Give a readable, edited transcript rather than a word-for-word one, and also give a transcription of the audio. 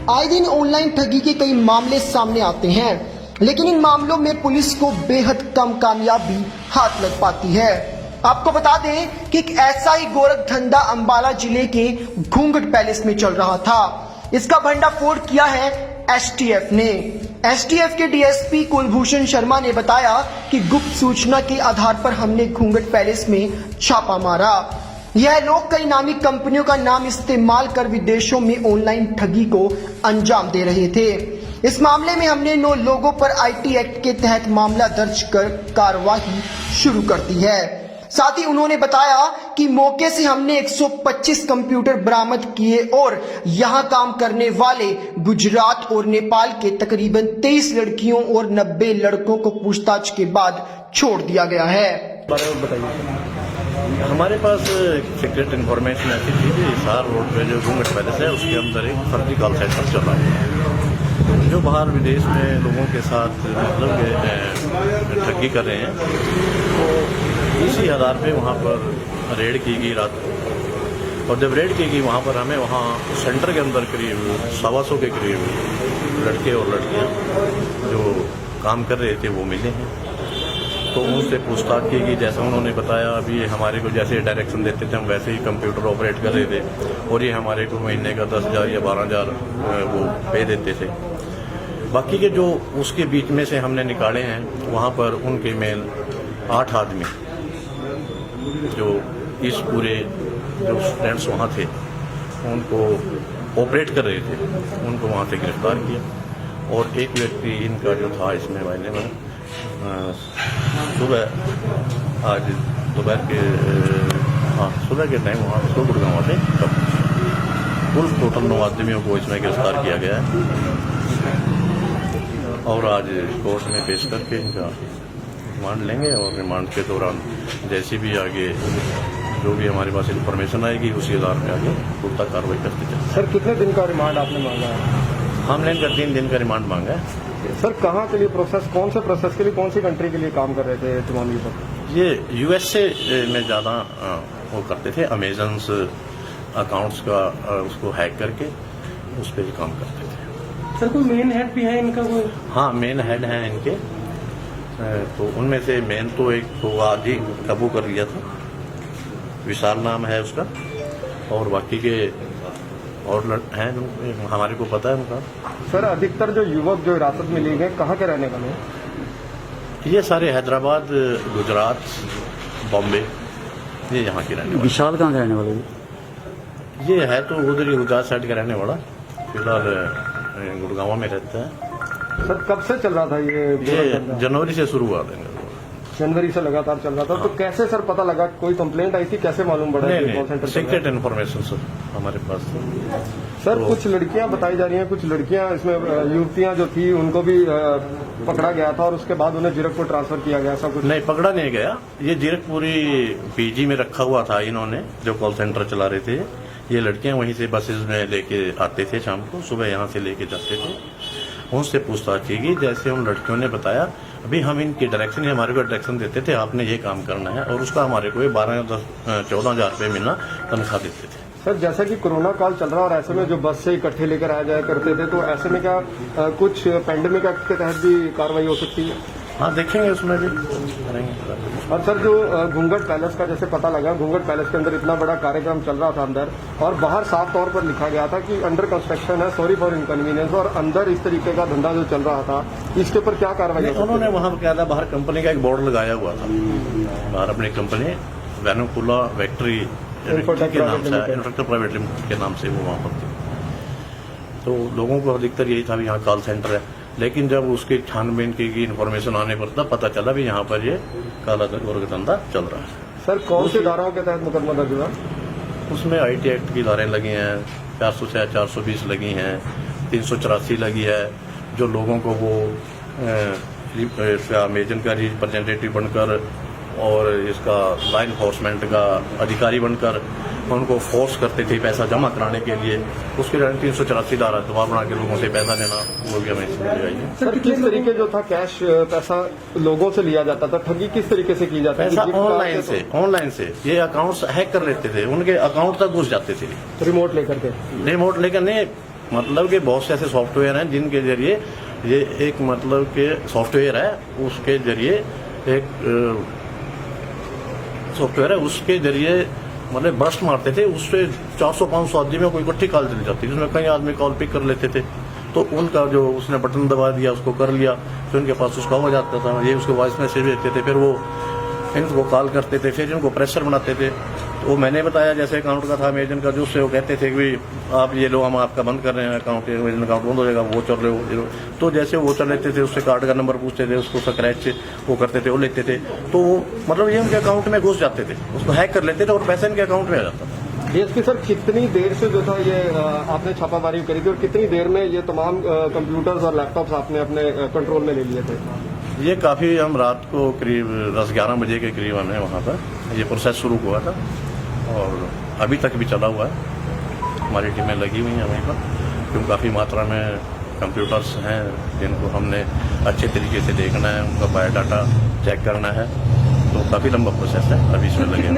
आए दिन ऑनलाइन ठगी के कई मामले सामने आते हैं, लेकिन इन मामलों में पुलिस को बेहद कम कामयाबी हाथ लग पाती है। आपको बता दें कि एक ऐसा ही गोरख धंधा अंबाला जिले के घूंघट पैलेस में चल रहा था। इसका भंडाफोड़ किया है एसटीएफ ने। एसटीएफ के डीएसपी कुलभूषण शर्मा ने बताया कि गुप्त सूचना के आधार पर हमने घूंघट पैलेस में छापा मारा। यह लोग कई नामी कंपनियों का नाम इस्तेमाल कर विदेशों में ऑनलाइन ठगी को अंजाम दे रहे थे। इस मामले में हमने 9 लोगों पर आईटी एक्ट के तहत मामला दर्ज कर कार्रवाई शुरू कर दी है। साथ ही उन्होंने बताया कि मौके से हमने 125 कंप्यूटर बरामद किए और यहां काम करने वाले गुजरात और नेपाल के तकरीबन 23 लड़कियों और 90 लड़कों को पूछताछ के बाद छोड़ दिया गया है। बताइए। हमारे पास सीक्रेट इन्फॉर्मेशन ऐसी थी कि हिसार रोड पे जो घूंघट पैलेस है उसके अंदर एक फर्जी कॉल सेंटर चल रहा है जो बाहर विदेश में लोगों के साथ मतलब ठगी कर रहे हैं। तो इसी आधार पे वहाँ पर रेड की गई रात को, और जब रेड की गई वहाँ पर हमें वहाँ सेंटर के अंदर करीब 125 के करीब लड़के और लड़कियाँ जो काम कर रहे थे वो मिले हैं। तो उनसे पूछताछ की गई। जैसा उन्होंने बताया, अभी हमारे को जैसे डायरेक्शन देते थे हम वैसे ही कंप्यूटर ऑपरेट कर रहे थे, और ये हमारे को महीने का 10,000 या 12,000 वो पे देते थे। बाकी के जो उसके बीच में से हमने निकाले हैं वहाँ पर उनके मेल 8 आदमी जो इस पूरे जो स्टूडेंट्स वहाँ थे उनको ऑपरेट कर रहे थे, उनको वहाँ से गिरफ्तार किया। और एक व्यक्ति इनका जो था इसमें वायने में सुबह आज दोपहर के सुबह के टाइम वहाँ उसको गुड़गांव से कुल टोटल 9 आदमियों को इसमें गिरफ्तार किया गया है और आज कोर्ट में पेश करके इनका रिमांड लेंगे। और रिमांड के दौरान जैसी भी आगे जो भी हमारे पास इन्फॉर्मेशन आएगी उसी आधार में आगे पुख्ता कार्रवाई करते चलेंगे। सर कितने दिन का रिमांड आपने मांगा है? हमने इनका 3 दिन का रिमांड मांगा है। सर कहाँ के लिए प्रोसेस, कौन से प्रोसेस के लिए, कौन सी कंट्री के लिए काम कर रहे थे तुमानी पर? ये यूएसए में ज़्यादा वो करते थे, अमेजन्स अकाउंट्स का उसको हैक करके उस पर काम करते थे। सर कोई मेन हेड भी है इनका कोई? हाँ, मेन हेड हैं इनके। तो उनमें से मेन तो एक तो आज ही काबू कर लिया था, विशाल नाम है उसका, और बाकी के और हैं हमारे को पता है उनका। सर अधिकतर जो युवक जो हिरासत में लिए गए कहाँ के रहने वाले हैं? ये सारे हैदराबाद, गुजरात, बॉम्बे, ये यहाँ के रहने वाले। विशाल कहाँ के रहने वाले? ये है तो उधर ही गुजरात साइड का रहने वाला, फिलहाल गुड़गांव में रहता है। सर कब से चल रहा था ये जनवरी से शुरू हुआ था। जनवरी से लगातार चल रहा था। तो कैसे सर पता लगा, कोई कंप्लेंट आई थी, कैसे मालूम पड़ा? नहीं, सीक्रेट इन्फॉर्मेशन सर हमारे पास सर तो कुछ लड़कियां बताई जा रही हैं, कुछ लड़कियां इसमें युवतियां जो थी उनको भी पकड़ा गया था और उसके बाद उन्हें जीरकपुर ट्रांसफर किया गया, ऐसा कुछ? नहीं, पकड़ा नहीं गया। ये जीरकपुरी पीजी में रखा हुआ था इन्होंने, जो कॉल सेंटर चला रहे थे। ये लड़कियां वहीं से बसेज में लेके आते थे, शाम को सुबह यहाँ से लेके जाते थे। उनसे पूछताछ की गई। जैसे उन लड़कियों ने बताया, अभी हम इनकी डायरेक्शन, हमारे को डायरेक्शन देते थे आपने ये काम करना है, और उसका हमारे को 12-14,000 रुपये मिलना तनख्वाह देते थे। सर जैसा कि कोरोना काल चल रहा है और ऐसे में जो बस से इकट्ठे लेकर आया जाया करते थे, तो ऐसे में क्या कुछ पैंडेमिक एक्ट के तहत भी कार्रवाई हो सकती है? हाँ, देखेंगे उसमें भी करेंगे। और सर जो घूंघट पैलेस का जैसे पता लगा, घूंघट पैलेस के अंदर इतना बड़ा कार्यक्रम चल रहा था अंदर, और बाहर साफ तौर पर लिखा गया था कि अंडर कंस्ट्रक्शन है, सॉरी फॉर इनकन्वीनियंस, और अंदर इस तरीके का धंधा जो चल रहा था, इसके ऊपर क्या कार्रवाई? उन्होंने वहाँ पर क्या था, बाहर कंपनी का एक बोर्ड लगाया हुआ था, बाहर अपनी कंपनी वैनुकुला वैक्ट्री इंफ्रास्ट्रक्चर प्राइवेट लिमिटेड के नाम से वो वहाँ पर थी। तो लोगों को अधिकतर यही था भी यहाँ कॉल सेंटर है, लेकिन जब उसकी छानबीन की इन्फॉर्मेशन आने पर तब पता चला भी यहाँ पर ये काला धंधा चल रहा है। सर कौन सी धाराओं के तहत मुकदमा दर्ज हुआ? उसमें आईटी एक्ट की धाराएं लगी हैं, 400 से 420 लगी हैं, 384 लगी है। जो लोगों को वो अमेजन का रिप्रेजेंटेटिव बनकर और इसका लॉ इन्फोर्समेंट का अधिकारी बनकर उनको फोर्स करते थे पैसा जमा कराने के लिए, उसके कारण 384 धारा दबाव बना के लोगों से पैसा लेना, वो भी हमें समझ आई। सर किस तरीके जो था कैश पैसा लोगों से लिया जाता था, ठगी किस तरीके से की जाती थी? पैसा ऑनलाइन से ये अकाउंट्स हैक कर लेते थे, उनके अकाउंट तक घुस जाते थे रिमोट लेकर के। रिमोट लेकर नहीं, मतलब कि बहुत से ऐसे सॉफ्टवेयर हैं जिनके जरिए ये एक मतलब के सॉफ्टवेयर है उसके जरिए एक सॉफ्टवेयर है उसके जरिए मतलब बर्स्ट मारते थे, उससे 400-500 आदमी में कोई इकट्ठी कॉल चली जाती, जिसमें कई आदमी कॉल पिक कर लेते थे। तो उनका जो उसने बटन दबा दिया उसको कर लिया, फिर उनके पास उसका हो जाता था, ये उसको वॉइस मैसेज भेजते थे, फिर वो इनको कॉल करते थे, फिर इनको प्रेशर बनाते थे। तो वो मैंने बताया जैसे अकाउंट का था अमेजन का, जो उससे वो कहते थे कि आप ये लो हम आपका बंद कर रहे हैं अकाउंट, अमेजन अकाउंट बंद हो जाएगा, वो चल रहे हो। तो जैसे वो चल लेते थे उससे कार्ड का नंबर पूछते थे, उसको स्क्रैच वो करते थे, वो लेते थे, तो वो मतलब ये उनके अकाउंट में घुस जाते थे, उसको हैक कर लेते थे और पैसा इनके अकाउंट में आ जाता था। डीएसपी सर, कितनी देर से जो था ये आपने छापामारी करी थी और कितनी देर में ये तमाम कंप्यूटर्स और लैपटॉप्स आपने अपने कंट्रोल में ले लिए थे? ये काफ़ी हम रात को करीब 10-11 बजे के करीब हमने वहाँ पर ये प्रोसेस शुरू हुआ था और अभी तक भी चला हुआ है। हमारी टीमें लगी हुई हैं वहीं पर, क्योंकि काफ़ी मात्रा में कंप्यूटर्स हैं जिनको हमने अच्छे तरीके से देखना है, उनका बायोडाटा चेक करना है, तो काफ़ी लंबा प्रोसेस है, अभी इसमें लगे हैं।